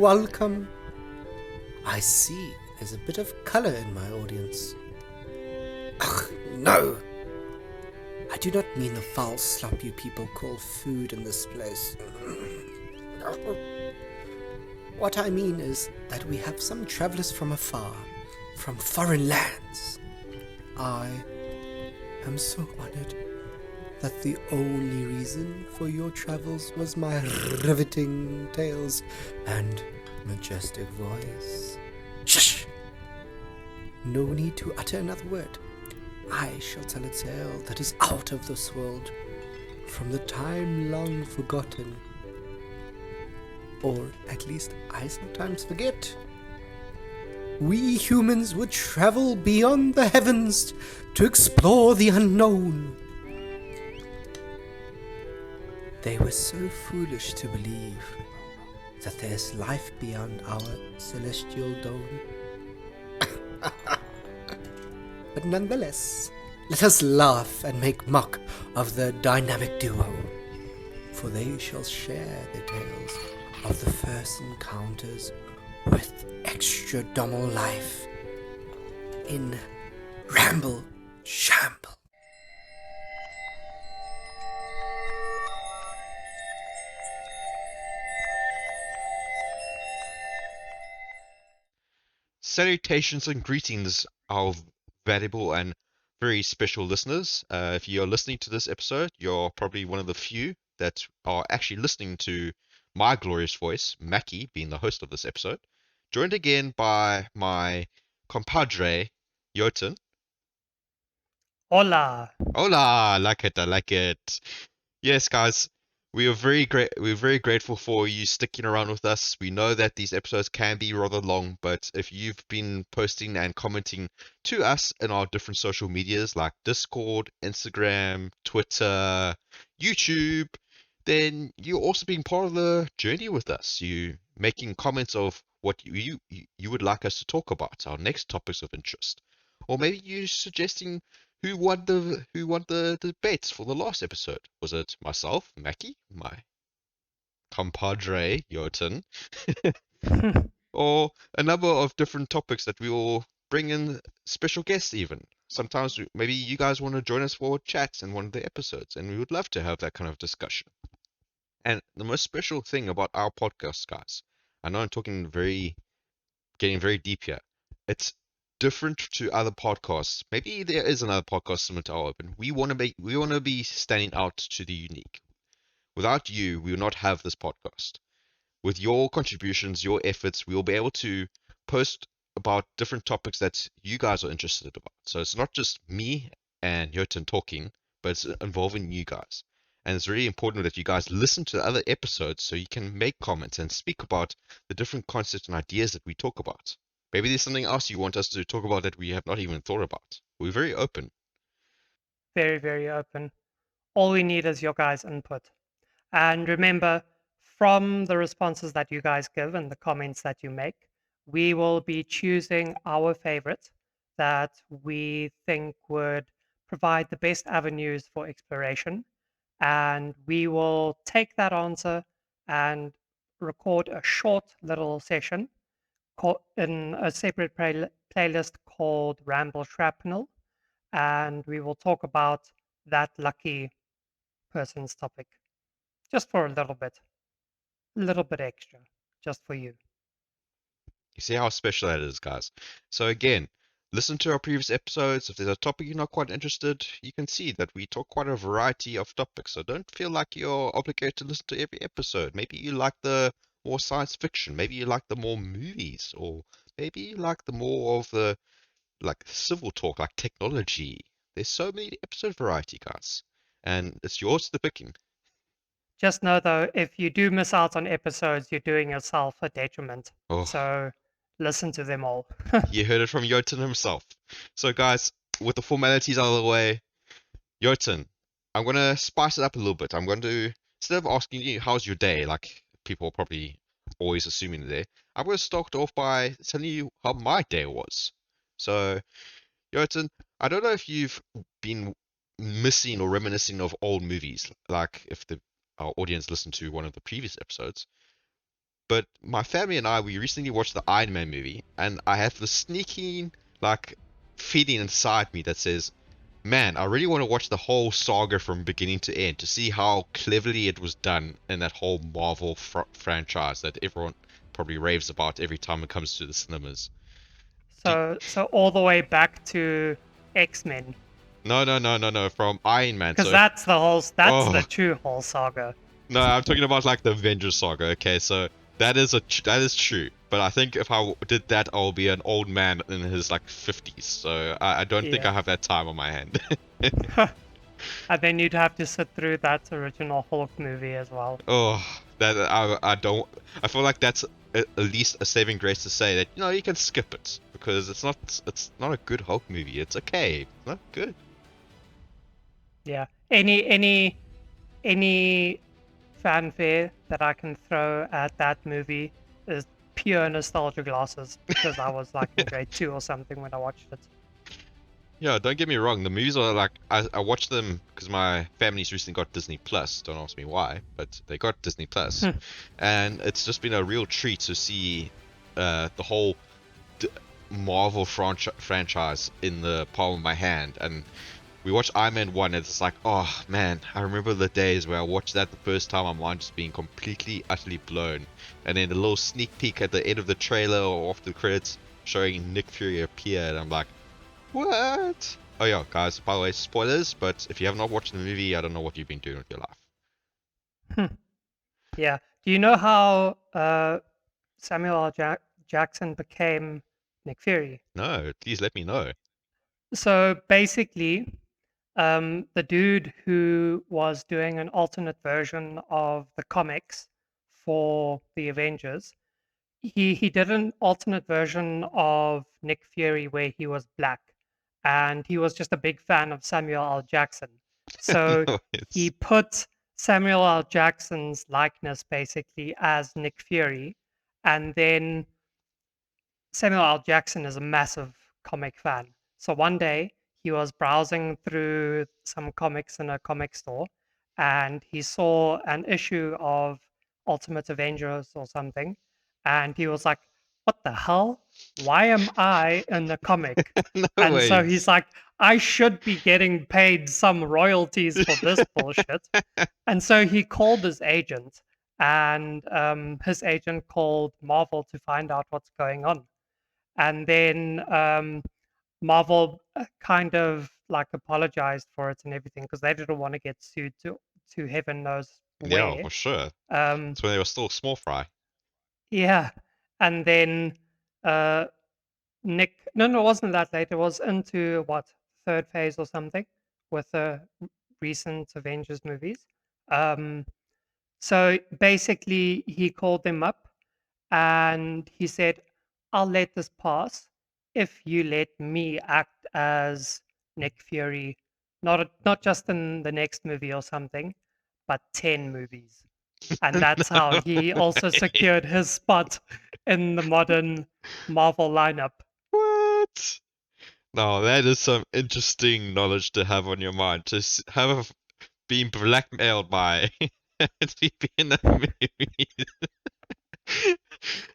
welcome. I see there's a bit of colour in my audience. Ugh, no! I do not mean the foul slop you people call food in this place. What I mean is that we have some travellers from afar, from foreign lands. I am so honoured that the only reason for your travels was my riveting tales and majestic voice. Shush! No need to utter another word. I shall tell a tale that is out of this world, from the time long forgotten. Or at least I sometimes forget. We humans would travel beyond the heavens to explore the unknown. They were so foolish to believe that there's life beyond our celestial dome. But nonetheless, let us laugh and make mock of the dynamic duo, for they shall share the tales of the first encounters with extra-domal life in Ramble Shamble. Salutations and greetings, our valuable and very special listeners. If you're listening to this episode, you're probably one of the few that are actually listening to my glorious voice, Mackie, being the host of this episode, joined again by my compadre, Jotun. Hola. Hola, I like it. Yes, guys, we are we're very grateful for you sticking around with us. We know that these episodes can be rather long, but if you've been posting and commenting to us in our different social medias like Discord, Instagram, Twitter, YouTube, then you're also being part of the journey with us. You making comments of what you would like us to talk about, our next topics of interest, or maybe you suggesting who won the debates for the last episode. Was it myself, Mackie, my compadre Jotun, or a number of different topics that we will bring in special guests even. Sometimes maybe you guys want to join us for chats in one of the episodes, and we would love to have that kind of discussion. And the most special thing about our podcast, guys, I know I'm getting very deep here. It's different to other podcasts. Maybe there is another podcast similar to our open. We want to be standing out to the unique. Without you, we will not have this podcast. With your contributions, your efforts, we will be able to post about different topics that you guys are interested about. So it's not just me and Jotun talking, but it's involving you guys. And it's really important that you guys listen to the other episodes so you can make comments and speak about the different concepts and ideas that we talk about. Maybe there's something else you want us to talk about that we have not even thought about. We're very open. Very, very open. All we need is your guys' input. And remember, from the responses that you guys give and the comments that you make, we will be choosing our favorite that we think would provide the best avenues for exploration. And we will take that answer and record a short little session in a separate playlist called Ramble Shamble, and we will talk about that lucky person's topic just for a little bit extra, just for you. You see how special that is, guys. So again, listen to our previous episodes. If there's a topic you're not quite interested, you can see that we talk quite a variety of topics. So don't feel like you're obligated to listen to every episode. Maybe you like the more science fiction. Maybe you like the more movies, or maybe you like the more of the like civil talk, like technology. There's so many episode variety, guys, and it's yours to the picking. Just know though, if you do miss out on episodes, you're doing yourself a detriment. Oh, So listen to them all. you heard it from Jotun himself. So, guys, with the formalities out of the way, Jotun, I'm going to spice it up a little bit. I'm going to, instead of asking you, how's your day, like people are probably always assuming today, I'm going to start off by telling you how my day was. So, Jotun, I don't know if you've been missing or reminiscing of old movies, like if our audience listened to one of the previous episodes. But my family and I, we recently watched the Iron Man movie, and I have the sneaking, like, feeling inside me that says, man, I really want to watch the whole saga from beginning to end to see how cleverly it was done in that whole Marvel franchise that everyone probably raves about every time it comes to the cinemas. So all the way back to X-Men, No, no, no, no, no, from Iron Man. because So, that's the oh, true whole saga. no, I'm talking about like the Avengers saga. Okay, so that is that is true. But I think if I did that, I'll be an old man in his like 50s. So I don't think Yeah. I have that time on my hand. And then you'd have to sit through that original Hulk movie as well. Oh, that I don't. I feel like that's at least a saving grace to say that you can skip it because it's not a good Hulk movie. It's okay, it's not good. Yeah. Any fanfare that I can throw at that movie is pure nostalgia glasses because I was like in grade 2 or something when I watched it. Yeah, don't get me wrong. The movies are like I watch them because my family's recently got Disney Plus. Don't ask me why, but they got Disney Plus, and it's just been a real treat to see the whole d- Marvel franchise in the palm of my hand. And we watched Iron Man 1, and it's like, oh man, I remember the days where I watched that the first time, my mind just being completely, utterly blown. And then the little sneak peek at the end of the trailer or after the credits showing Nick Fury appear, and I'm like, what? Oh yeah, guys, by the way, spoilers, but if you have not watched the movie, I don't know what you've been doing with your life. Yeah. Do you know how Samuel L. Jackson became Nick Fury? No, please let me know. So basically, the dude who was doing an alternate version of the comics for the Avengers, he did an alternate version of Nick Fury where he was black, and he was just a big fan of Samuel L. Jackson. So No, he it's put Samuel L. Jackson's likeness basically as Nick Fury, and then Samuel L. Jackson is a massive comic fan. So one day he was browsing through some comics in a comic store and he saw an issue of Ultimate Avengers or something. And he was like, what the hell? Why am I in the comic? no And so ways. he's like, I should be getting paid some royalties for this bullshit. And so he called his agent, and his agent called Marvel to find out what's going on. And then Marvel kind of like apologized for it and everything because they didn't want to get sued to heaven knows Yeah, where. for sure. Um, It's when they were still small fry. yeah, and then uh, Nick, no, it wasn't that late. It was into what, third phase or something with the recent Avengers movies. Um, so basically, he called them up and he said, I'll let this pass if you let me act as Nick Fury, not just in the next movie or something, but 10 movies. And that's how No he also way. secured his spot in the modern Marvel lineup. What? No, that is some interesting knowledge to have on your mind. To have been blackmailed by to be in that movie.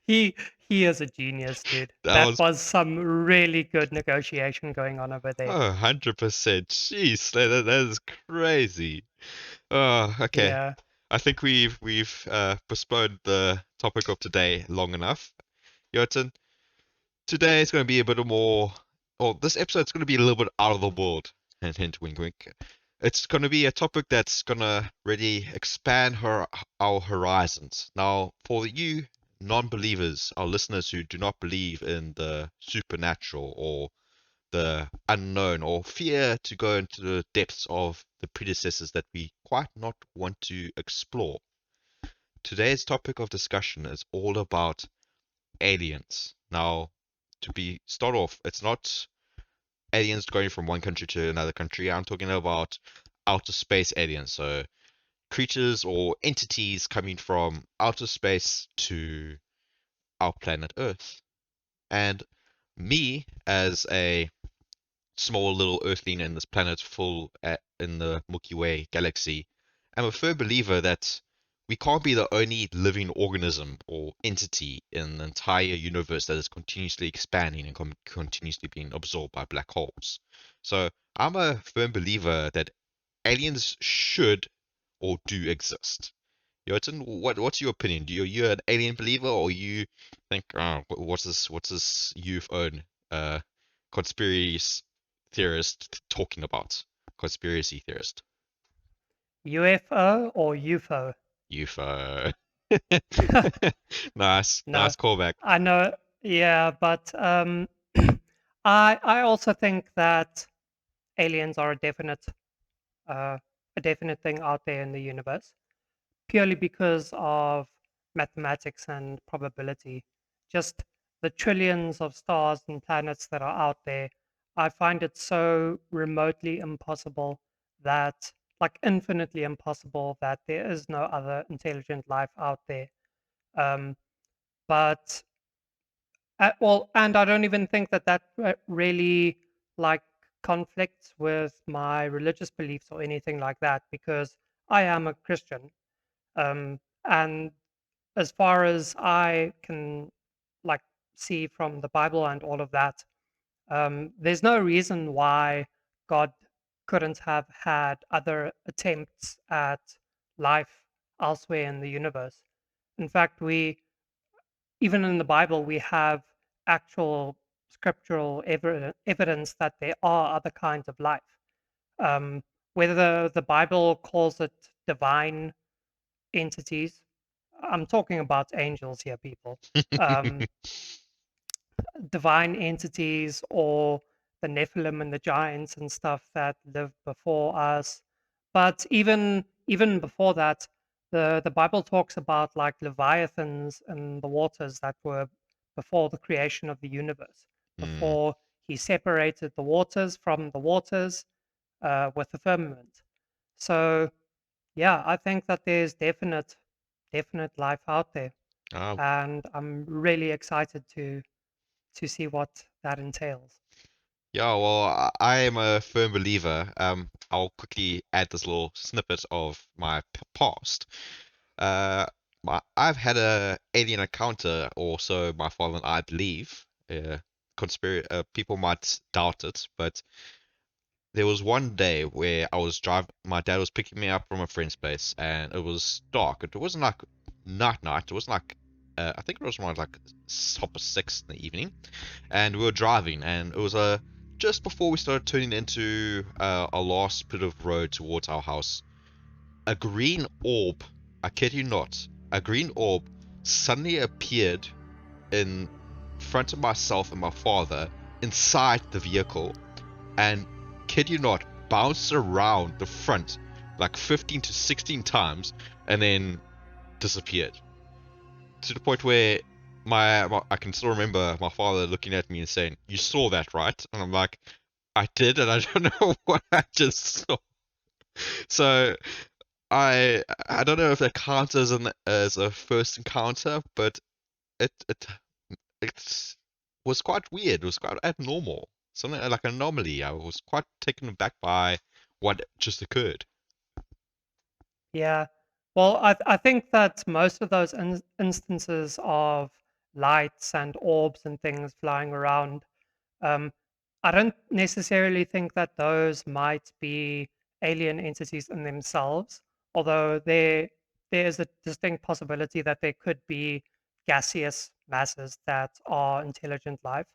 He he is a genius, dude. That That was was some really good negotiation going on over there. 100%. Jeez, that is crazy. Oh, okay. Yeah. I think we've postponed the topic of today long enough. Jotun, today is going to be a bit more, or this episode's going to be a little bit out of the world. Hint, hint, wink, wink. It's going to be a topic that's going to really expand our horizons. Now, for you non-believers, our listeners who do not believe in the supernatural or the unknown or fear to go into the depths of the predecessors that we quite not want to explore, today's topic of discussion is all about aliens. Now, start off, it's not aliens going from one country to another country. I'm talking about outer space aliens, so creatures or entities coming from outer space to our planet Earth. And me, as a small little earthling in this planet full in the Milky Way galaxy, am a firm believer that we can't be the only living organism or entity in the entire universe that is continuously expanding and continuously being absorbed by black holes. So I'm a firm believer that aliens should or do exist. Jotun, what's your opinion? You an alien believer, or you think, oh, what's this youth own conspiracy theorist talking about? Conspiracy theorist. UFO or UFO? UFO. Nice No, callback. I know. Yeah, but I also think that aliens are a definite thing out there in the universe, purely because of mathematics and probability. Just the trillions of stars and planets that are out there, I find it so remotely impossible that, like infinitely impossible, that there is no other intelligent life out there. Um, but well, and I don't even think that really like conflicts with my religious beliefs or anything like that, because I am a Christian. And as far as I can like see from the Bible and all of that, there's no reason why God couldn't have had other attempts at life elsewhere in the universe. In fact, we even in the Bible we have actual scriptural evidence that there are other kinds of life. Um, whether the Bible calls it divine entities, I'm talking about angels here, people. Um, divine entities or the Nephilim and the giants and stuff that lived before us. But even before that, the Bible talks about like leviathans and the waters that were before the creation of the universe, Mm. before he separated the waters from the waters with the firmament. So yeah, I think that there's definite life out there, Oh, and I'm really excited to see what that entails. yeah, well, I am a firm believer. I'll quickly add this little snippet of my past. Uh, I've had a alien encounter, or so my father and I believe. People might doubt it, but there was one day where I was driving. My dad was picking me up from a friend's place, and it was dark. It wasn't like night. It wasn't like I think it was around like 6 in the evening, and we were driving, and it was just before we started turning into our last bit of road towards our house. A green orb, I kid you not, a green orb suddenly appeared in front of myself and my father inside the vehicle, and kid you not, bounced around the front like 15 to 16 times and then disappeared. To the point where I can still remember my father looking at me and saying, "You saw that, right?" And I'm like, "I did, and I don't know what I just saw." So I don't know if that counts as a first encounter, but it it was quite weird. It was quite abnormal. Something like an anomaly. I was quite taken aback by what just occurred. Yeah. Well, I think that most of those instances of lights and orbs and things flying around, um, I don't necessarily think that those might be alien entities in themselves, although there is a distinct possibility that there could be gaseous masses that are intelligent life.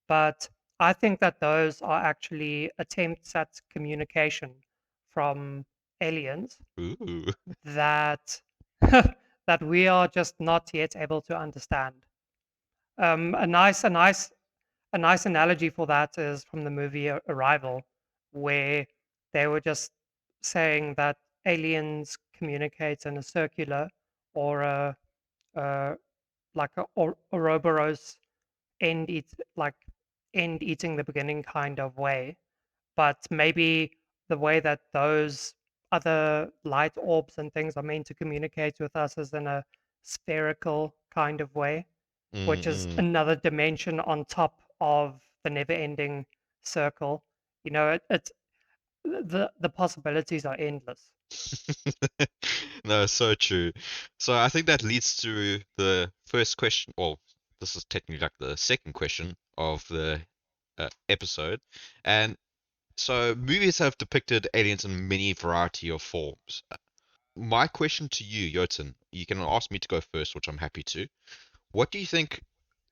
But I think that those are actually attempts at communication from aliens Ooh. that that we are just not yet able to understand. A nice analogy for that is from the movie Arrival, where they were just saying that aliens communicate in a circular or a like a Ouroboros end eat like end eating the beginning kind of way, but maybe the way that those other light orbs and things are meant to communicate with us is in a spherical kind of way, which is Mm-mm. another dimension on top of the never-ending circle. You know, it's the possibilities are endless. No, so true. So I think that leads to the first question. Well, this is technically like the second question of the episode. And so movies have depicted aliens in many variety of forms. My question to you, Jotun, you can ask me to go first, which I'm happy to. What do you think?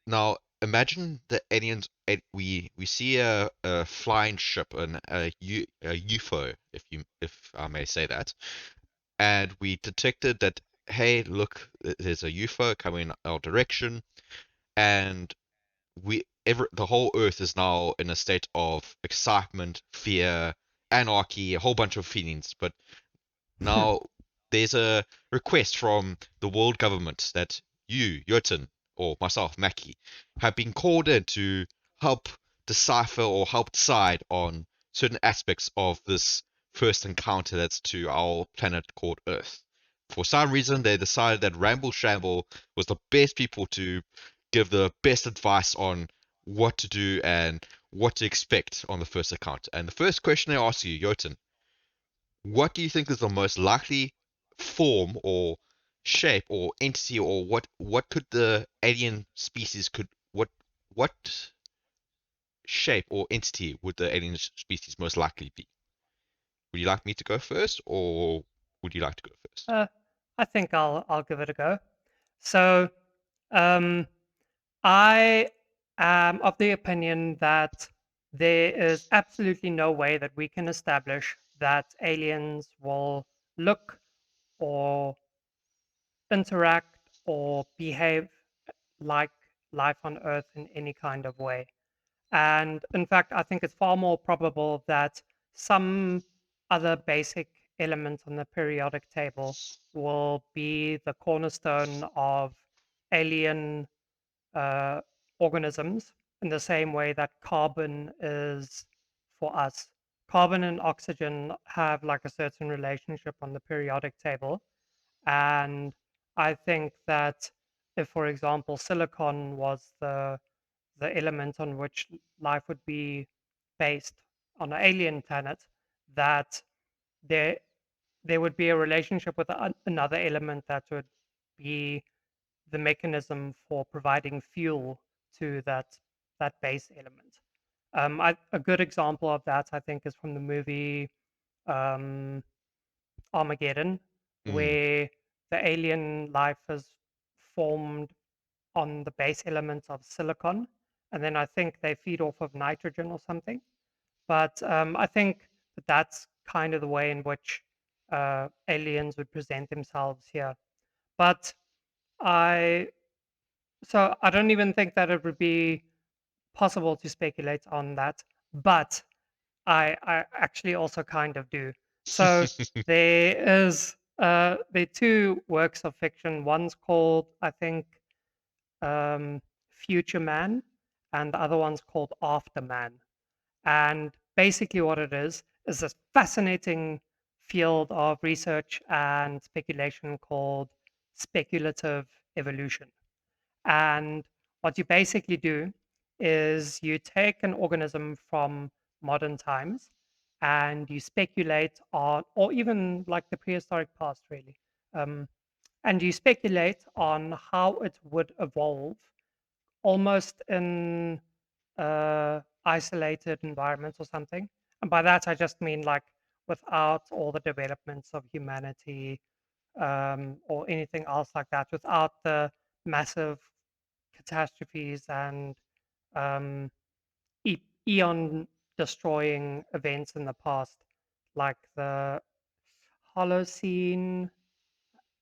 Now, imagine the aliens. We see a flying ship, a UFO, if I may say that, and we detected that. Hey, look, there's a UFO coming our direction, and the whole Earth is now in a state of excitement, fear, anarchy, a whole bunch of feelings. But now there's a request from the world government that you, Jotun, or myself, Mackie, have been called in to help decipher or help decide on certain aspects of this first encounter that's to our planet called Earth. For some reason, they decided that Ramble Shamble was the best people to give the best advice on what to do and what to expect on the first encounter. And the first question I ask you, Jotun, what do you think is the most likely form or shape or entity, or what could the alien species could what shape or entity would the alien species most likely be? Would you like me to go first, or would you like to go first? Uh, I think I'll give it a go. So, um, I am of the opinion that there is absolutely no way that we can establish that aliens will look or interact or behave like life on Earth in any kind of way. And in fact, I think it's far more probable that some other basic element on the periodic table will be the cornerstone of alien uh, organisms in the same way that carbon is for us. Carbon and oxygen have like a certain relationship on the periodic table. And I think that if, for example, silicon was the element on which life would be based on an alien planet, that there there would be a relationship with another element that would be the mechanism for providing fuel to that base element. A good example of that, I think, is from the movie um, Armageddon, Mm, where the alien life is formed on the base elements of silicon, and then I think they feed off of nitrogen or something. But I think that that's kind of the way in which aliens would present themselves here. But I so I don't even think that it would be possible to speculate on that. But I actually also kind of do. So there are two works of fiction. One's called, I think, Future Man, and the other one's called After Man. And basically, what it is this fascinating field of research and speculation called speculative evolution. And what you basically do is you take an organism from modern times and you speculate on, or even like the prehistoric past, really, um, and you speculate on how it would evolve almost in isolated environments or something. And by that, I just mean like without all the developments of humanity or anything else like that, without the massive catastrophes and um, eon destroying events in the past, like the Holocene,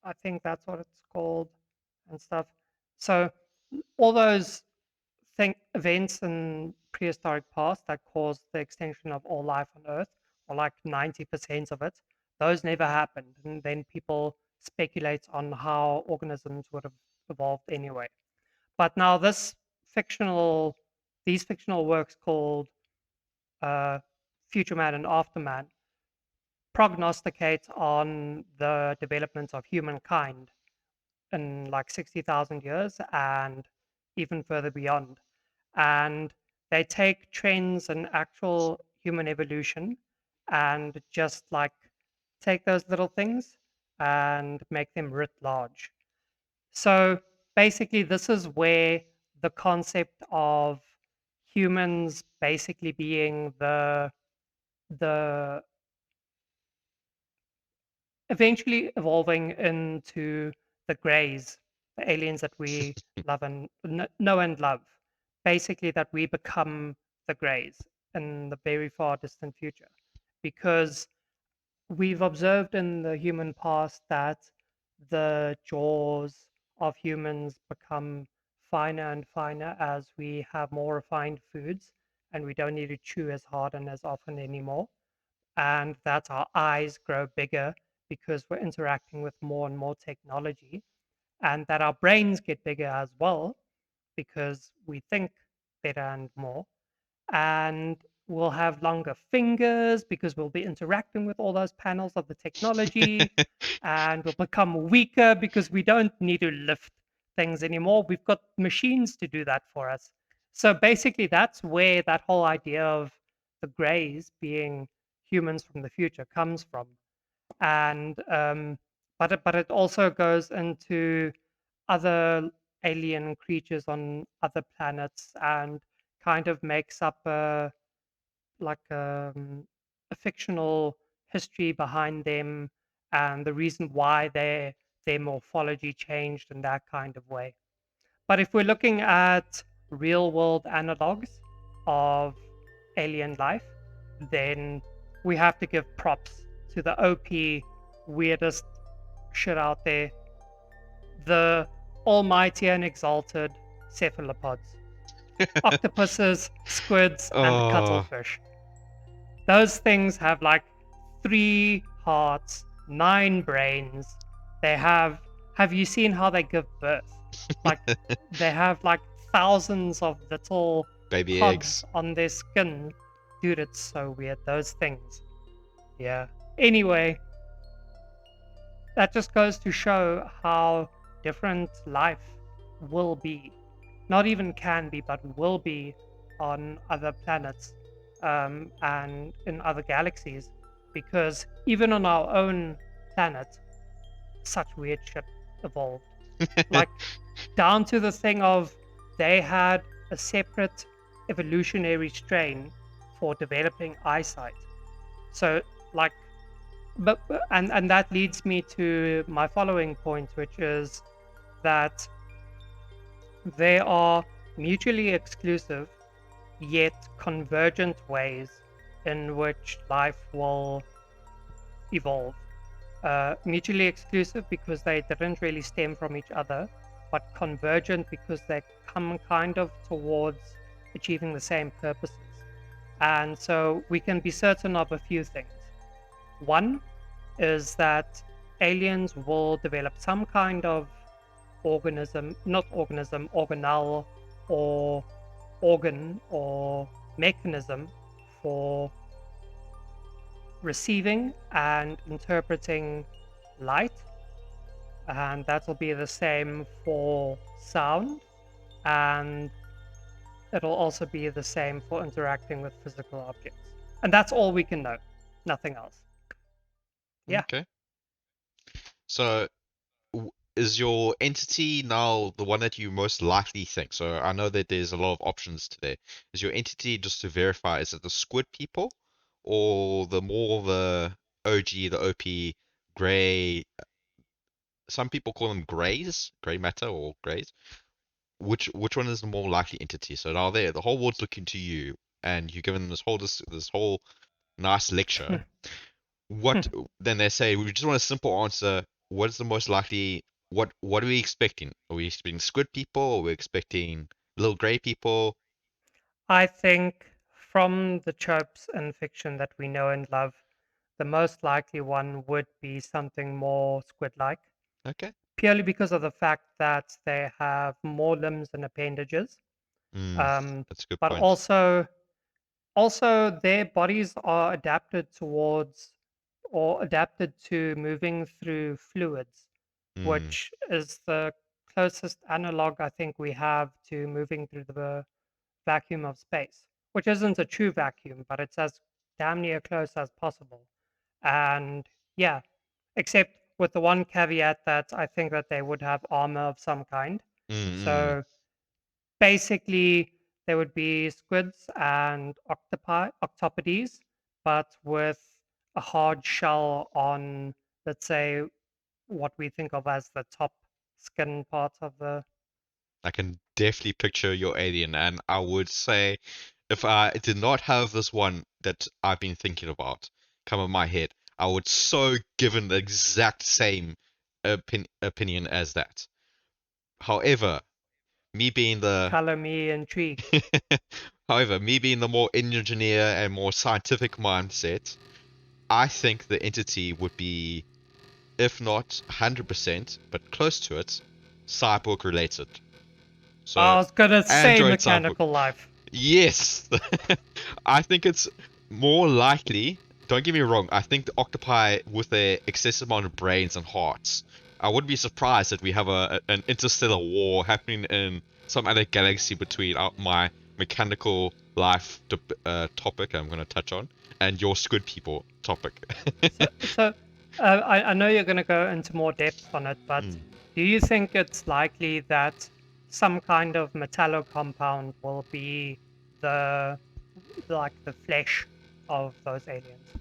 I think that's what it's called, and stuff. So all those events in prehistoric past that caused the extinction of all life on Earth, or like 90% of it, those never happened. And then people speculate on how organisms would have evolved anyway. But now these fictional works called uh, Future Man and After Man prognosticate on the development of humankind in like 60,000 years and even further beyond. And they take trends in actual human evolution and just like take those little things and make them writ large. So basically, this is where the concept of humans basically being the eventually evolving into the Greys, the aliens that we love and know and love. Basically, that we become the Greys in the very far distant future, because we've observed in the human past that the jaws of humans become finer and finer as we have more refined foods and we don't need to chew as hard and as often anymore. And that our eyes grow bigger because we're interacting with more and more technology, and that our brains get bigger as well because we think better and more, and we'll have longer fingers because we'll be interacting with all those panels of the technology, and we'll become weaker because we don't need to lift things anymore. We've got machines to do that for us. So basically, that's where that whole idea of the Greys being humans from the future comes from. And but it also goes into other alien creatures on other planets and kind of makes up a fictional history behind them and the reason why their morphology changed in that kind of way. But if we're looking at real world analogs of alien life, then we have to give props to the OP weirdest shit out there, the almighty and exalted cephalopods, octopuses, squids, and Oh, cuttlefish. Those things have like 3 hearts, 9 brains. They have you seen how they give birth? Like they have like thousands of little baby pods eggs. on their skin. Dude, it's so weird. Those things. Yeah. Anyway, that just goes to show how different life will be. Not even can be, but will be on other planets and in other galaxies. Because even on our own planet, such weird shit evolved. Like, down to the thing of they had a separate evolutionary strain for developing eyesight. So, like, and that leads me to my following point, which is that they are mutually exclusive yet convergent ways in which life will evolve. Mutually exclusive because they didn't really stem from each other, but convergent because they come kind of towards achieving the same purposes. And so we can be certain of a few things. One is that aliens will develop some kind of not organism, organelle, or organ or mechanism for receiving and interpreting light, and that'll be the same for sound, and it'll also be the same for interacting with physical objects. And that's all we can know, nothing else. Yeah. Okay. So, is your entity now the one that you most likely think? So I know that there's a lot of options today. Is your entity, just to verify, is it the squid people or the OG, the OP, gray? Some people call them grays, gray matter or grays. Which one is the more likely entity? So now there, the whole world's looking to you, and you're given this whole nice lecture. What then they say? We just want a simple answer. What is the most likely? What are we expecting? Are we expecting squid people? Or are we expecting little gray people? I think from the tropes in fiction that we know and love, the most likely one would be something more squid like, Okay. purely because of the fact that they have more limbs and appendages. Mm, Um, that's a good but point. also their bodies are adapted towards or adapted to moving through fluids, Mm, which is the closest analog I think we have to moving through the vacuum of space, which isn't a true vacuum, but it's as damn near close as possible. And Yeah, except with the one caveat that I think that they would have armor of some kind. Mm-mm. So basically, there would be squids and octopodes, but with a hard shell on, let's say, what we think of as the top skin part of the. I can definitely picture your alien, and I would say if I did not have this one that I've been thinking about come in my head, I would so given the exact same opinion as that. However, me being the Color me intrigued. however, me being the more engineer and more scientific mindset, I think the entity would be, if not 100%, but close to it, cyborg related. I So, was gonna say Android cyborg. mechanical life. Yes, I think it's more likely. Don't get me wrong. I think the octopi with their excessive amount of brains and hearts. I wouldn't be surprised that we have an interstellar war happening in some other galaxy between my mechanical life topic I'm going to touch on and your squid people topic. So, I know you're going to go into more depth on it, but Mm. do you think it's likely that some kind of metallo compound will be the like the flesh of those aliens?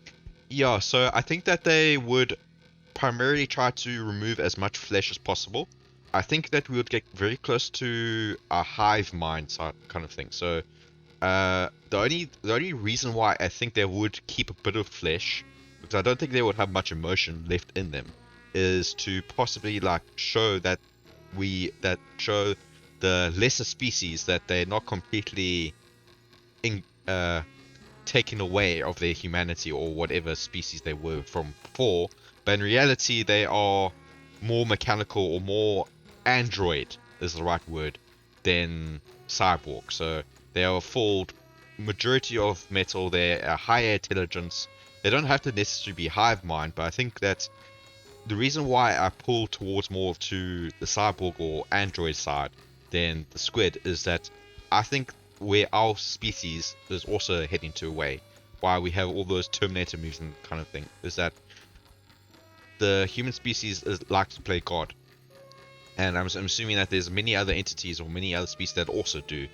Yeah, so I think that they would primarily try to remove as much flesh as possible. I think that we would get very close to a hive mind kind of thing. So the only reason why I think they would keep a bit of flesh, because I don't think they would have much emotion left in them, is to possibly like show the lesser species that they're not completely in, taken away of their humanity or whatever species they were from before, but in reality they are more mechanical or more android is the right word than cyborg. So they are a full majority of metal. They're a higher intelligence. They don't have to necessarily be hive mind, but I think that the reason why I pull towards more to the cyborg or android side than the squid is that I think where our species is also heading to away, why we have all those Terminator movies and kind of thing, is that the human species likes to play God. And I'm assuming that there's many other entities or many other species that also do,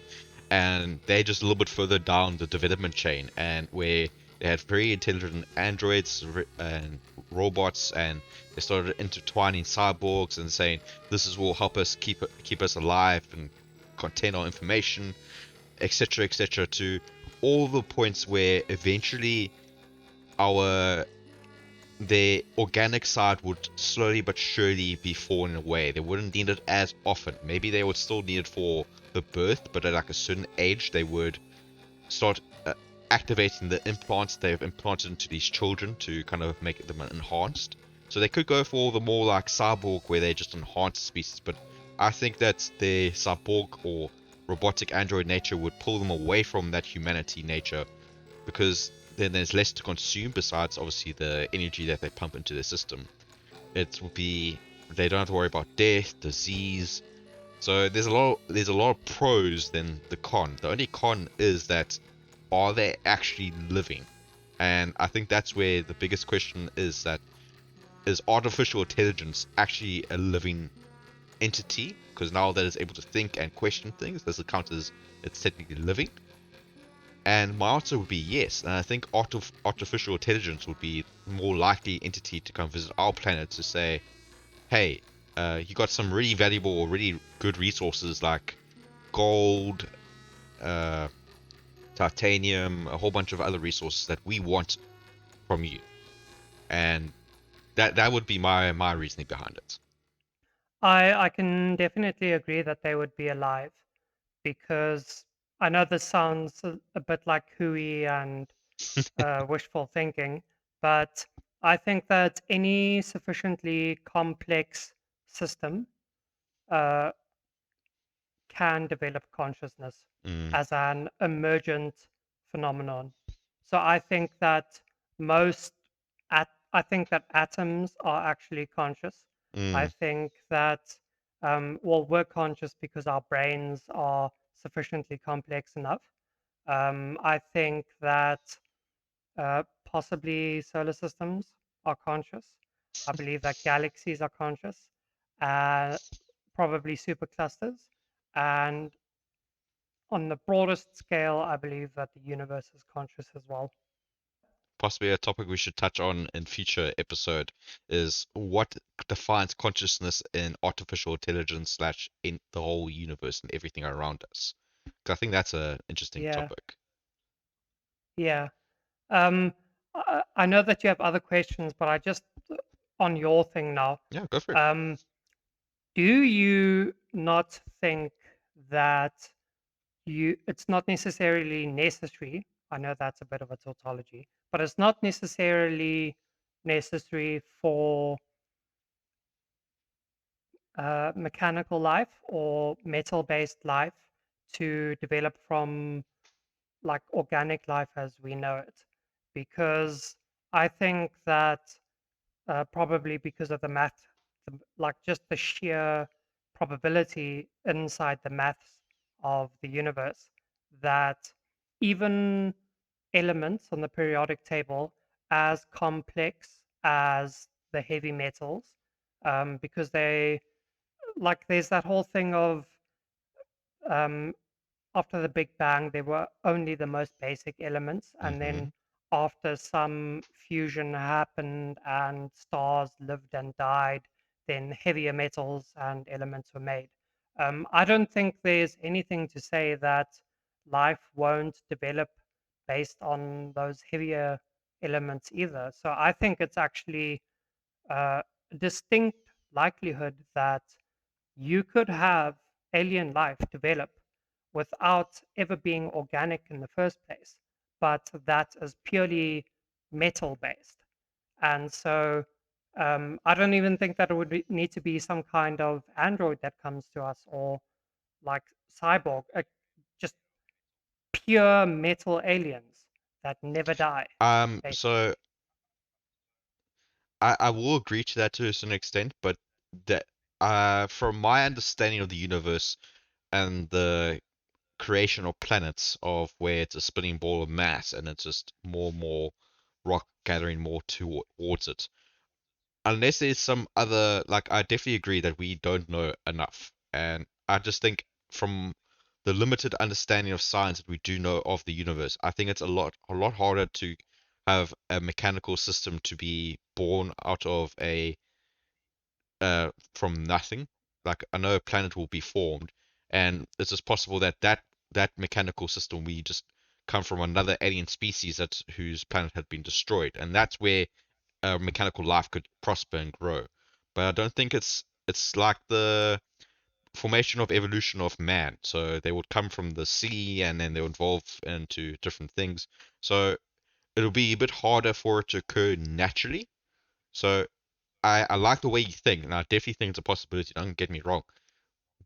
and they're just a little bit further down the development chain, and where they had very intelligent androids and robots, and they started intertwining cyborgs and saying this is will help us keep us alive and contain our information, etc., etc., to all the points where eventually our the organic side would slowly but surely be falling away. They wouldn't need it as often. Maybe they would still need it for the birth, but at like a certain age, they would start activating the implants they've implanted into these children to kind of make them enhanced. So they could go for the more like cyborg where they just enhance species, but I think that their cyborg or robotic android nature would pull them away from that humanity nature, because then there's less to consume besides obviously the energy that they pump into the system. It will be they don't have to worry about death, disease. So there's a lot of pros than the con. The only con is that are they actually living? And I think that's where the biggest question is, that is artificial intelligence actually a living entity? Because now that it's able to think and question things, does it count as it's technically living? And my answer would be yes. And I think artificial intelligence would be more likely entity to come visit our planet to say, hey, you got some really valuable or really good resources like gold, uh, titanium, a whole bunch of other resources that we want from you. And that would be my reasoning behind it. I can definitely agree that they would be alive because I know this sounds a bit like hooey and wishful thinking, but I think that any sufficiently complex system uh, can develop consciousness Mm, as an emergent phenomenon. So I think that most I think that atoms are actually conscious. I mm, think that well, we're conscious because our brains are sufficiently complex enough. I think that possibly solar systems. are conscious. I believe that galaxies are conscious, probably superclusters. And on the broadest scale, I believe that the universe is conscious as well. Possibly a topic we should touch on in future episode is what defines consciousness in artificial intelligence slash in the whole universe and everything around us. Because I think that's an interesting Yeah, topic. yeah. I know that you have other questions, but I just on your thing now. Yeah, go for it. Um, do you not think that it's not necessarily necessary? I know that's a bit of a tautology, but it's not necessarily necessary for mechanical life or metal-based life to develop from like organic life as we know it, because I think that probably because of the math, like just the sheer probability inside the maths of the universe, that even elements on the periodic table as complex as the heavy metals, because they like there's that whole thing of um, after the Big Bang, there were only the most basic elements, and then Mm-hmm. after some fusion happened and stars lived and died, then heavier metals and elements were made. I don't think there's anything to say that life won't develop based on those heavier elements either. So I think it's actually a distinct likelihood that you could have alien life develop without ever being organic in the first place, but that is purely metal based. And so I don't even think that it would need to be some kind of android that comes to us or like cyborg, just pure metal aliens that never die. Basically. So I will agree to that to a certain extent, but that from my understanding of the universe and the creation of planets of where it's a spinning ball of mass and it's just more and more rock gathering more towards it. Unless there's some other, like, I definitely agree that we don't know enough. And I just think from the limited understanding of science that we do know of the universe, I think it's a lot harder to have a mechanical system to be born out of a from nothing. Like I know a planet will be formed, and it's just possible that that mechanical system we just come from another alien species that's whose planet had been destroyed, and that's where mechanical life could prosper and grow. But I don't think it's like the formation of evolution of man. So they would come from the sea and then they would evolve into different things. So it'll be a bit harder for it to occur naturally. So I like the way you think, and I definitely think it's a possibility. Don't get me wrong,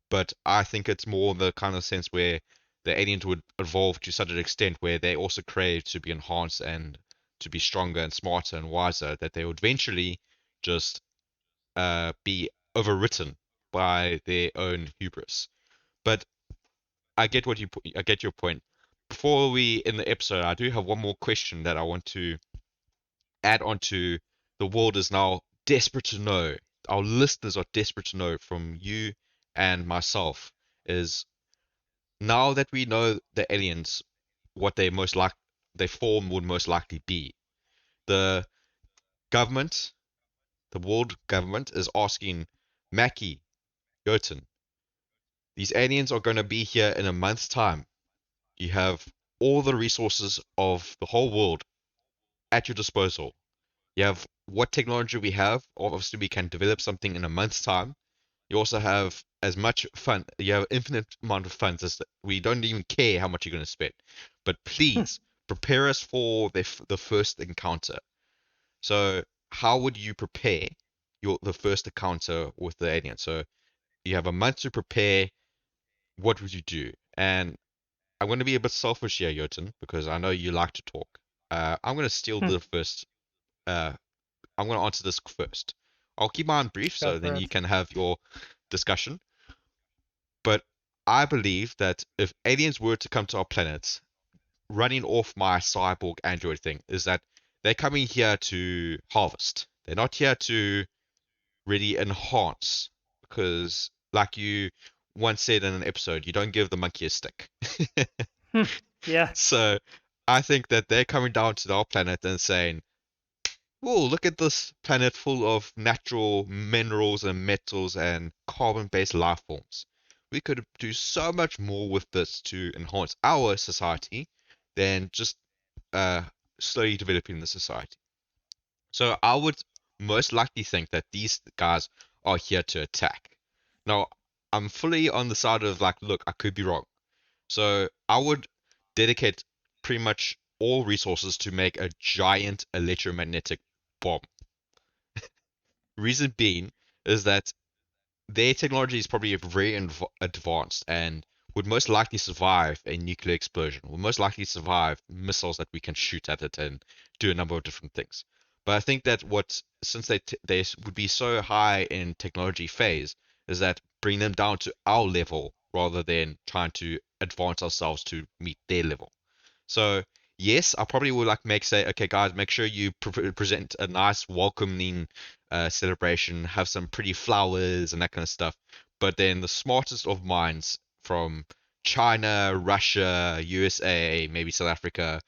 but I think it's more the kind of sense where the aliens would evolve to such an extent where they also crave to be enhanced and to be stronger and smarter and wiser that they would eventually just be overwritten by their own hubris. But I get your point. Before we end the episode, I do have one more question that I want to add on to. The world is now desperate to know. Our listeners are desperate to know from you and myself is now that we know the aliens, what they most like, their form would most likely be. The government, the world government, is asking Mackie, Jotun, these aliens are going to be here in a month's time. You have all the resources of the whole world at your disposal. You have what technology we have. Obviously, we can develop something in a month's time. You also have as much fun. You have infinite amount of funds as we don't even care how much you're going to spend. But please prepare us for the first encounter. So how would you prepare the first encounter with the alien? So you have a month to prepare. What would you do? And I'm going to be a bit selfish here, Jotun, because I know you like to talk. I'm going to steal the first. Uh, I'm going to answer this first. I'll keep mine brief, Go so then for you it. can have your discussion. But I believe that if aliens were to come to our planet, running off my cyborg android thing, is that they're coming here to harvest. They're not here to really enhance, because like you once said in an episode, you don't give the monkey a stick. Yeah. So I think that they're coming down to our planet and saying, "Whoa, look at this planet full of natural minerals and metals and carbon-based life forms. We could do so much more with this to enhance our society than just uh, slowly developing the society." So I would most likely think that these guys are here to attack. Now, I'm fully on the side of like, look, I could be wrong. So I would dedicate pretty much all resources to make a giant electromagnetic bomb. Reason being is that their technology is probably very advanced and would most likely survive a nuclear explosion, would most likely survive missiles that we can shoot at it and do a number of different things. But I think that since they would be so high in technology phase, is that bring them down to our level rather than trying to advance ourselves to meet their level. So yes, I probably would like say, okay, guys, make sure you present a nice, welcoming celebration, have some pretty flowers and that kind of stuff. But then the smartest of minds from China, Russia, USA, maybe South Africa,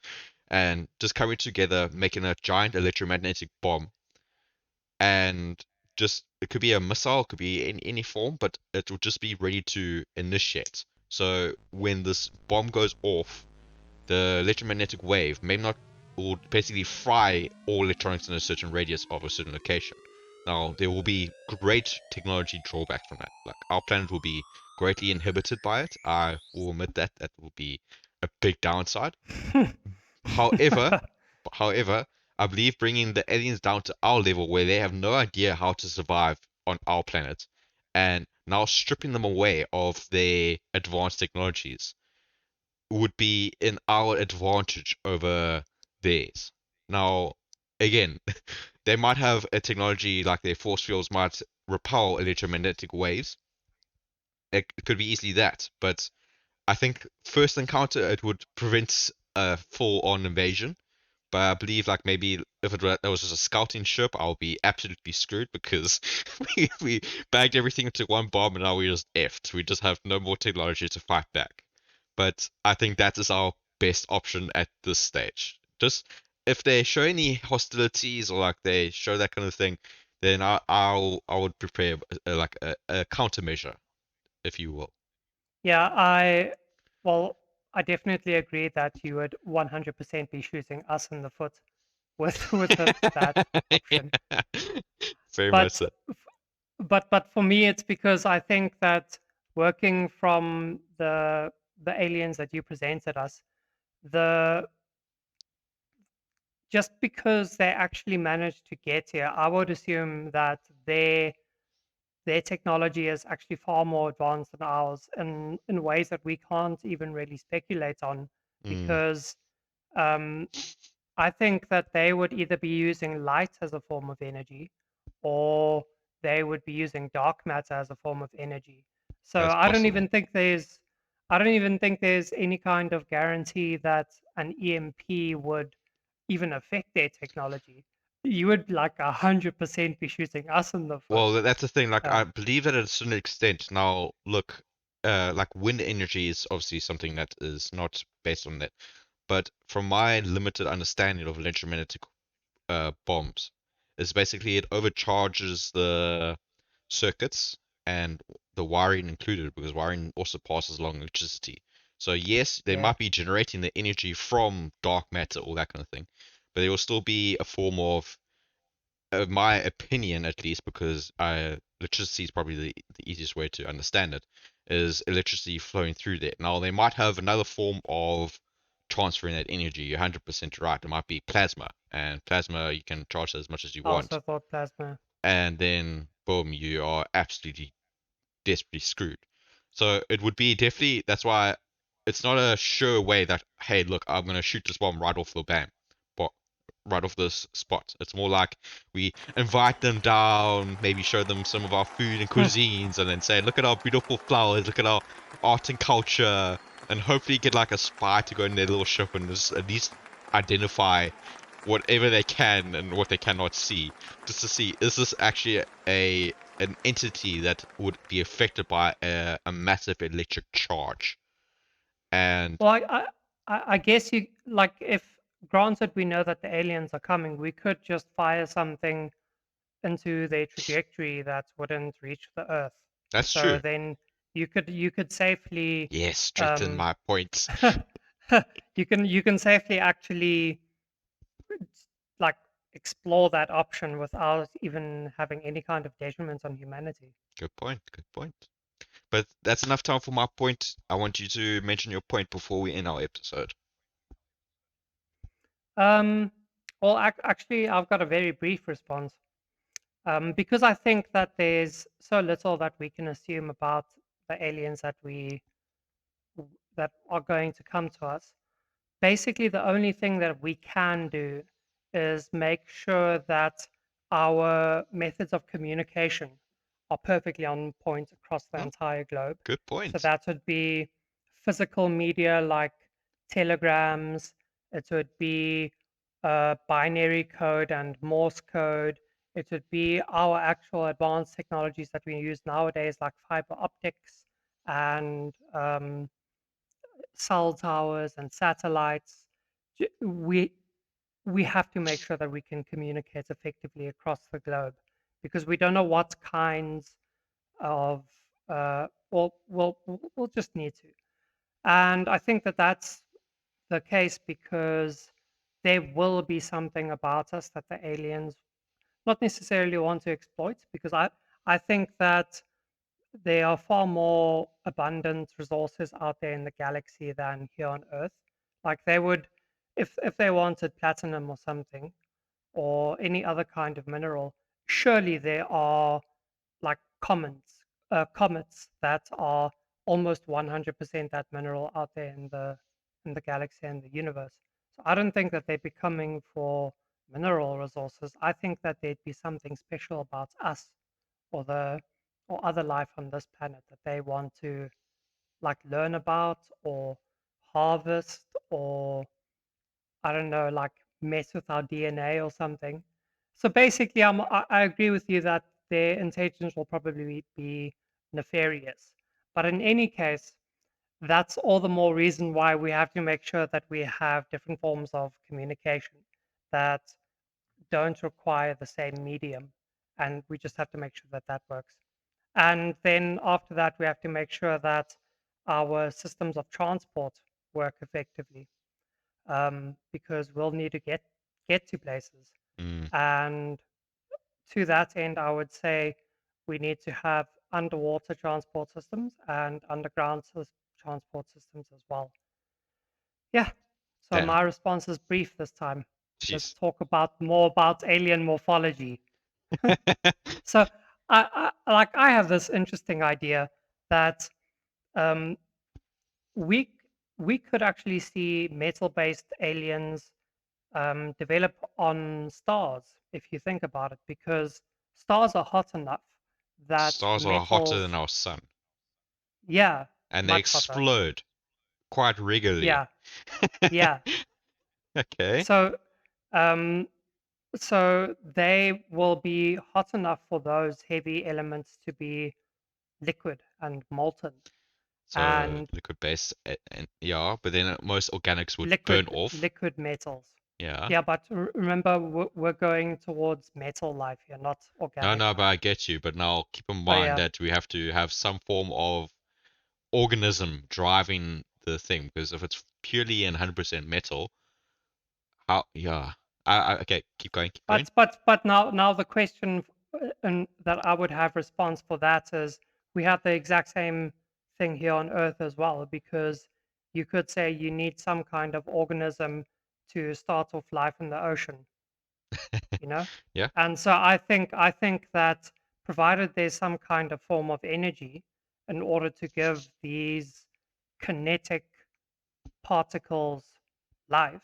and just coming together, making a giant electromagnetic bomb, and just it could be a missile, it could be in any form, but it will just be ready to initiate. So when this bomb goes off, the electromagnetic wave may not will basically fry all electronics in a certain radius of a certain location. Now there will be great technology drawbacks from that. Like our planet will be greatly inhibited by it. I will admit that that will be a big downside. However, I believe bringing the aliens down to our level where they have no idea how to survive on our planet, and now stripping them away of their advanced technologies would be in our advantage over theirs. Now, again, they might have a technology like their force fields might repel electromagnetic waves. It could be easily that, but I think first encounter it would prevent a full-on invasion. But I believe like maybe if it was just a scouting ship, I'll be absolutely screwed because we bagged everything into one bomb and now we just effed. We just have no more technology to fight back. But I think that is our best option at this stage. Just if they show any hostilities or like they show that kind of thing, then I would prepare like a countermeasure, if you will. Yeah, I definitely agree that you would 100% be shooting us in the foot with that option. Yeah. Very much But so. but for me, it's because I think that working from the aliens that you presented us, the just because they actually managed to get here, I would assume that their technology is actually far more advanced than ours in ways that we can't even really speculate on, Mm, because um, I think that they would either be using light as a form of energy, or they would be using dark matter as a form of energy. So that's possible. I don't even think there's any kind of guarantee that an EMP would even affect their technology. You would like 100% be shooting us in the foot. Well, that's the thing. Like, I Um, believe that at a certain extent. Now, look, like wind energy is obviously something that is not based on that. But from my limited understanding of electromagnetic bombs, is basically it overcharges the circuits and the wiring included, because wiring also passes along electricity. So yes, they yeah. might be generating the energy from dark matter, all that kind of thing, but there will still be a form of my opinion at least, because electricity is probably the easiest way to understand it, is electricity flowing through there. Now, they might have another form of transferring that energy. You're 100% right. It might be plasma, and plasma you can charge as much as you I want, also thought plasma. and then boom, you are absolutely desperately screwed. So it would be definitely, that's why it's not a sure way that, hey, look, I'm gonna shoot this bomb right off the bam, but right off this spot. It's more like we invite them down, maybe show them some of our food and cuisines, and then say, look at our beautiful flowers, look at our art and culture, and hopefully get like a spy to go in their little ship and just at least identify whatever they can and what they cannot see, just to see, is this actually an entity that would be affected by a massive electric charge? And Well, I guess you like if granted we know that the aliens are coming, we could just fire something into their trajectory that wouldn't reach the Earth. that's So true. then you could safely Yes, strengthen um, my points. you can safely actually like explore that option without even having any kind of detriment on humanity. Good point. Good point. But that's enough time for my point. I want you to mention your point before we end our episode. Um, well, actually, I've got a very brief response. Because I think that there's so little that we can assume about the aliens that are going to come to us. Basically, the only thing that we can do is make sure that our methods of communication are perfectly on point across the Hmm, entire globe. good So point. that would be physical media like telegrams, it would be binary code and Morse code. It would be our actual advanced technologies that we use nowadays, like fiber optics and cell towers and satellites. We have to make sure that we can communicate effectively across the globe because we don't know what kinds of we'll just need to. And I think that that's the case because there will be something about us that the aliens not necessarily want to exploit because I think that there are far more abundant resources out there in the galaxy than here on Earth. Like they would, if they wanted platinum or something, or any other kind of mineral, surely there are like comets that are almost 100% that mineral out there in the galaxy and the universe. So I don't think that they'd be coming for mineral resources. I think that there'd be something special about us or the or other life on this planet that they want to like learn about or harvest or I don't know, like mess with our DNA or something. So basically, I agree with you that their intentions will probably be nefarious. But in any case, that's all the more reason why we have to make sure that we have different forms of communication that don't require the same medium. And we just have to make sure that that works. And then after that, we have to make sure that our systems of transport work effectively because we'll need to get to places. Mm, And to that end, I would say we need to have underwater transport systems and underground transport systems as well. Yeah. So damn. my response is brief this time. Let's Jeez. talk about more about alien morphology. So I have this interesting idea that um, we we could actually see metal-based aliens develop on stars, if you think about it, because stars are hot enough that Stars are hotter than metals, our sun, yeah, and they much hotter. explode quite regularly. Yeah, yeah. Okay. So, um, so they will be hot enough for those heavy elements to be liquid and molten, So and liquid base, and yeah, but then most organics would burn liquid off. liquid metals. Yeah. Yeah, but remember, we're going towards metal life here, not No, organic no, but life. I get you. But now keep in Oh mind yeah, that we have to have some form of organism driving the thing, because if it's purely and 100% metal, how? Yeah. Okay, keep going, keep going. but now the question and that I would have response for that is we have the exact same thing here on Earth as well because you could say you need some kind of organism to start off life in the ocean, you know, Yeah. and so I think that provided there's some kind of form of energy in order to give these kinetic particles life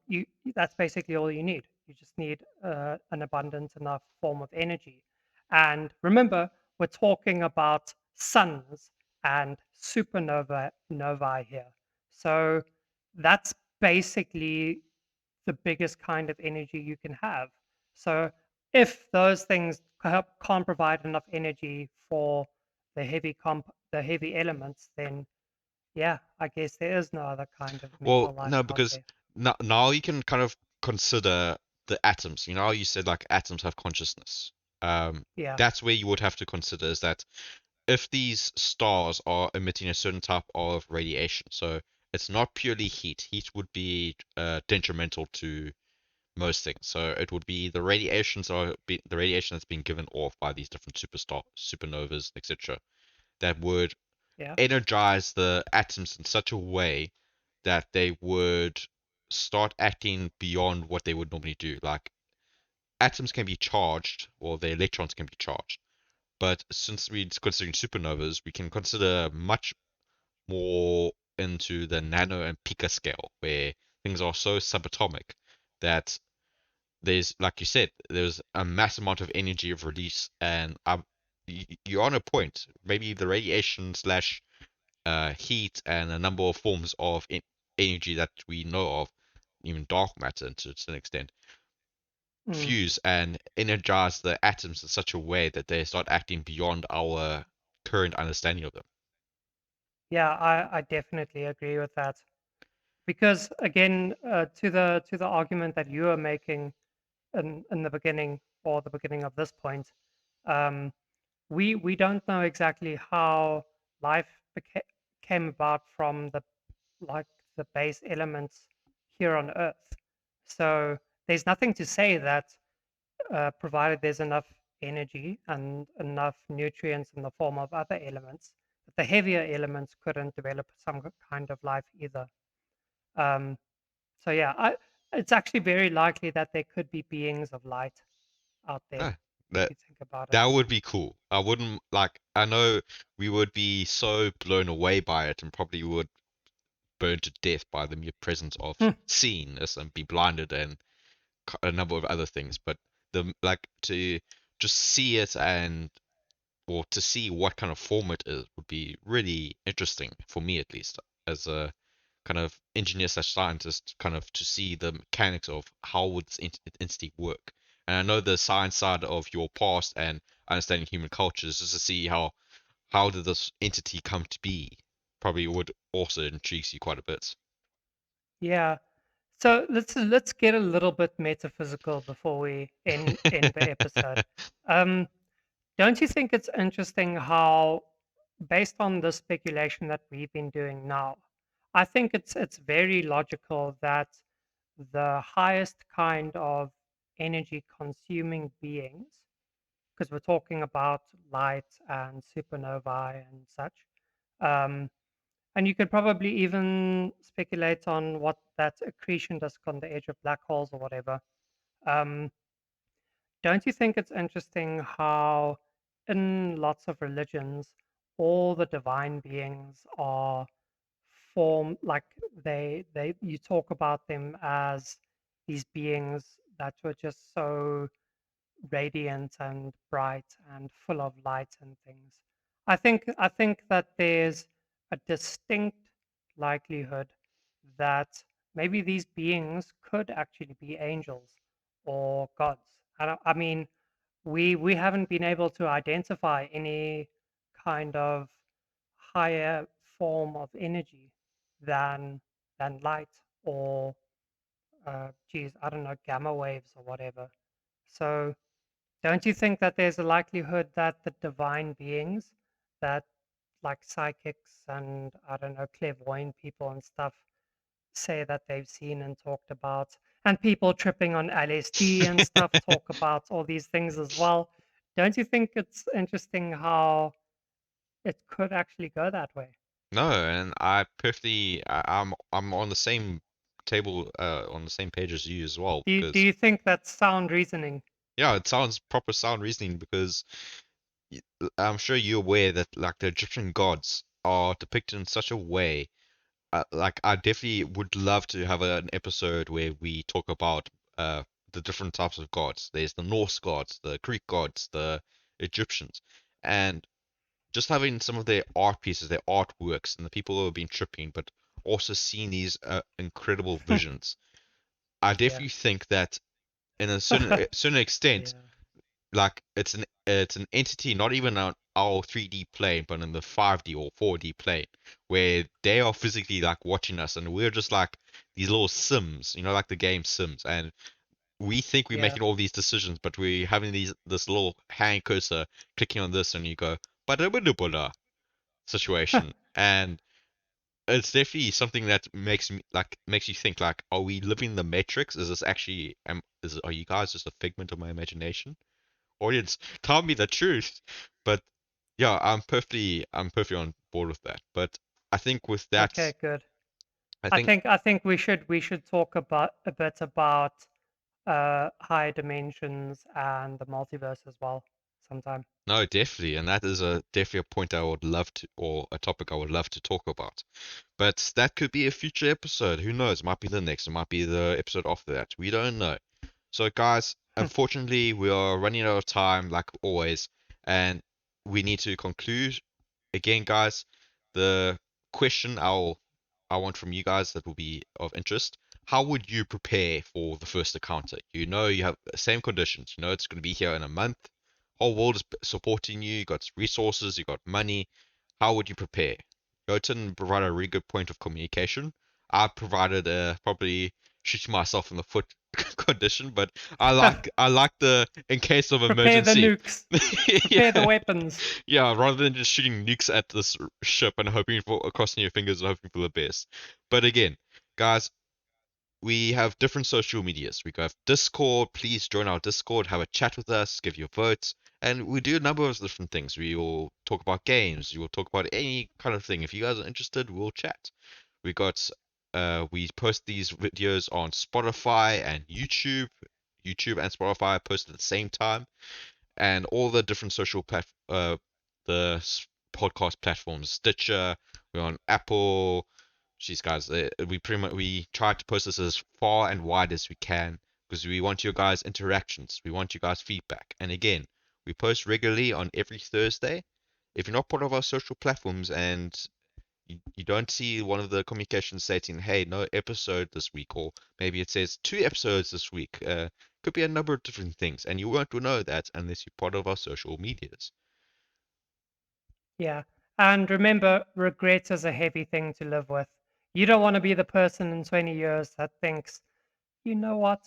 you that's basically all you need. You just need an abundant enough form of energy. And remember, we're talking about suns and supernova novae here. So that's basically the biggest kind of energy you can have. So if those things can't provide enough energy for the heavy elements, then yeah, I guess there is no other kind of Well, metal life no, out because there. now you can kind of consider the atoms. You know how you said like atoms have consciousness. Um, Yeah, that's where you would have to consider is that if these stars are emitting a certain type of radiation, so it's not purely heat. Heat would be detrimental to most things. So it would be the radiation that's being given off by these different supernovas, etc. That would yeah, energize the atoms in such a way that they would start acting beyond what they would normally do. Like atoms can be charged, or their electrons can be charged. But since we're considering supernovas, we can consider much more into the nano and pica scale, where things are so subatomic that there's, like you said, there's a mass amount of energy of release, and you're on a point. Maybe the radiation slash heat and a number of forms of energy that we know of, even dark matter to an extent, mm, fuse and energize the atoms in such a way that they start acting beyond our current understanding of them. yeah. I definitely agree with that because again, to the argument that you are making in the beginning or the beginning of this point, um, we don't know exactly how life came about from like the base elements here on Earth. So there's nothing to say that provided there's enough energy and enough nutrients in the form of other elements, that the heavier elements couldn't develop some kind of life either. Um, so yeah, it's actually very likely that there could be beings of light out there, Ah, if that you think about it. that would be cool. I wouldn't like. I know we would be so blown away by it, and probably would burn to death by the mere presence of Hmm. seeing this and be blinded and a number of other things. But the like to just see it and or to see what kind of form it is would be really interesting for me at least as a kind of engineer slash scientist, kind of to see the mechanics of how would this entity work. And I know the science side of your past and understanding human cultures just to see how did this entity come to be probably would also intrigues you quite a bit. Yeah. So let's get a little bit metaphysical before we end the episode. Um, don't you think it's interesting how, based on the speculation that we've been doing now, I think it's very logical that the highest kind of energy consuming beings, because we're talking about light and supernovae and such, um, and you could probably even speculate on what that accretion disk on the edge of black holes or whatever. Um, don't you think it's interesting how, in lots of religions, all the divine beings are formed like they you talk about them as these beings that were just so radiant and bright and full of light and things. I think that there's a distinct likelihood that maybe these beings could actually be angels or gods. I mean, we haven't been able to identify any kind of higher form of energy than light or geez, I don't know, gamma waves or whatever. So don't you think that there's a likelihood that the divine beings that like psychics and I don't know, clairvoyant people and stuff say that they've seen and talked about, and people tripping on LSD and stuff talk about all these things as well. Don't you think it's interesting how it could actually go that way? No, and I perfectly I'm on the same table on the same page as you as well Do because you think that's sound reasoning? yeah, it sounds proper sound reasoning because I'm sure you're aware that like the Egyptian gods are depicted in such a way. Like I definitely would love to have an episode where we talk about the different types of gods. There's the Norse gods, the Greek gods, the Egyptians, and just having some of their art pieces, their artworks, and the people who have been tripping, but also seeing these incredible visions. I definitely think that in a certain extent, Yeah. like it's an entity, not even on our 3D plane, but in the 5D or 4D plane, where they are physically like watching us, and we're just like these little Sims, like the game Sims, and we think we're Yeah. making all these decisions, but we're having this little hand cursor clicking on this, and you go bada situation, and it's definitely something that makes you think like, are we living the Matrix? Is this actually are you guys just a figment of my imagination? Audience, tell me the truth. But yeah, I'm perfectly on board with that. But I think with that, Okay, good. I I think think I think we should talk about a bit about higher dimensions and the multiverse as well sometime. no, definitely, and that is definitely a point I would love to, or a topic I would love to talk about. But that could be a future episode. Who knows? It might be the next. It might be the episode after that. We don't know. So, guys, unfortunately, we are running out of time, like always, and we need to conclude. Again, guys, the question I want from you guys that will be of interest: how would you prepare for the first encounter? You have the same conditions. It's going to be here in a month. Whole world is supporting you. You got resources. You got money. How would you prepare? Jotun provided a really good point of communication. I provided probably shooting myself in the foot condition, but I like the in case of Prepare the emergency. nukes. Prepare the Yeah, weapons. yeah. Rather than just shooting nukes at this ship and hoping for crossing your fingers and hoping for the best. But again, guys, we have different social medias. We have Discord. Please join our Discord, have a chat with us, give your votes, and we do a number of different things. We will talk about games. We will talk about any kind of thing. If you guys are interested, we'll chat. We post these videos on Spotify and YouTube. YouTube and Spotify post at the same time, and all the different the podcast platforms, Stitcher. We're on Apple. Jeez, guys, we pretty much we try to post this as far and wide as we can because we want your guys' interactions. We want you guys' feedback. And again, we post regularly on every Thursday. If you're not part of our social platforms and you don't see one of the communications stating, hey, no episode this week, or maybe it says 2 episodes this week. Could be a number of different things, and you won't know that unless you're part of our social medias. Yeah. And remember, regret is a heavy thing to live with. You don't want to be the person in 20 years that thinks, you know what?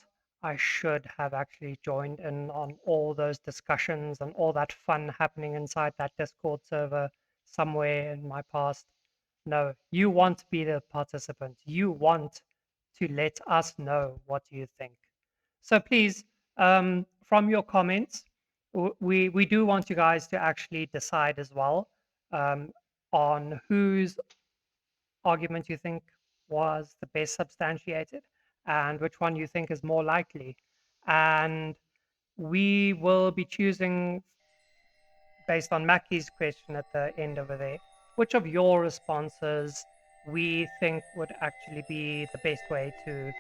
I should have actually joined in on all those discussions and all that fun happening inside that Discord server somewhere in my past. No, you want to be the participant. You want to let us know what you think. So please, from your comments, we do want you guys to actually decide as well um, on whose argument you think was the best substantiated and which one you think is more likely. And we will be choosing, based on Mackie's question at the end over there, which of your responses we think would actually be the best way to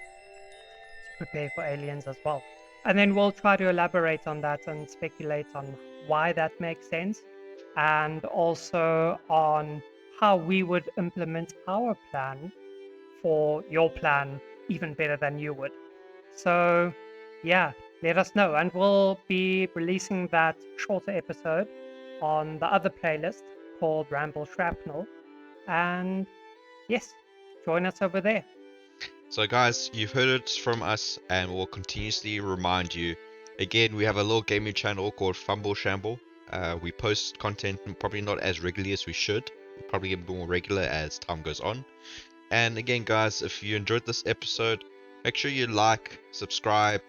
prepare for aliens as well. And then we'll try to elaborate on that and speculate on why that makes sense and also on how we would implement our plan for your plan even better than you would. So, yeah, let us know. And we'll be releasing that shorter episode on the other playlist called Ramble Shrapnel. And yes, join us over there. So, guys, you've heard it from us, and we'll continuously remind you. Again, we have a little gaming channel called Ramble Shamble. We post content probably not as regularly as we should. We'll probably get more regular as time goes on. And again, guys, if you enjoyed this episode, make sure you like, subscribe,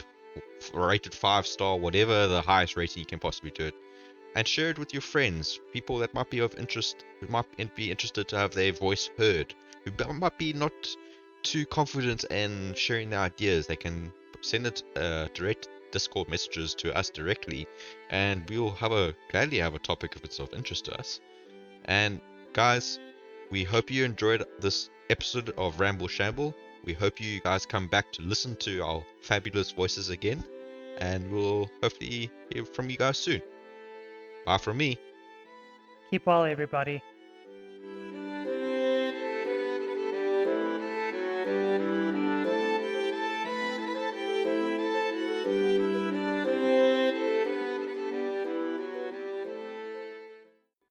rate it 5-star, whatever the highest rating you can possibly do it, and share it with your friends, people that might be of interest, who might be interested to have their voice heard, who might be not too confident in sharing their ideas. They can send it direct Discord messages to us directly, and we'll gladly have a topic if it's of interest to us. And guys, we hope you enjoyed this episode of Ramble Shamble. We hope you guys come back to listen to our fabulous voices again, and we'll hopefully hear from you guys soon. Bye from me. Keep well, everybody.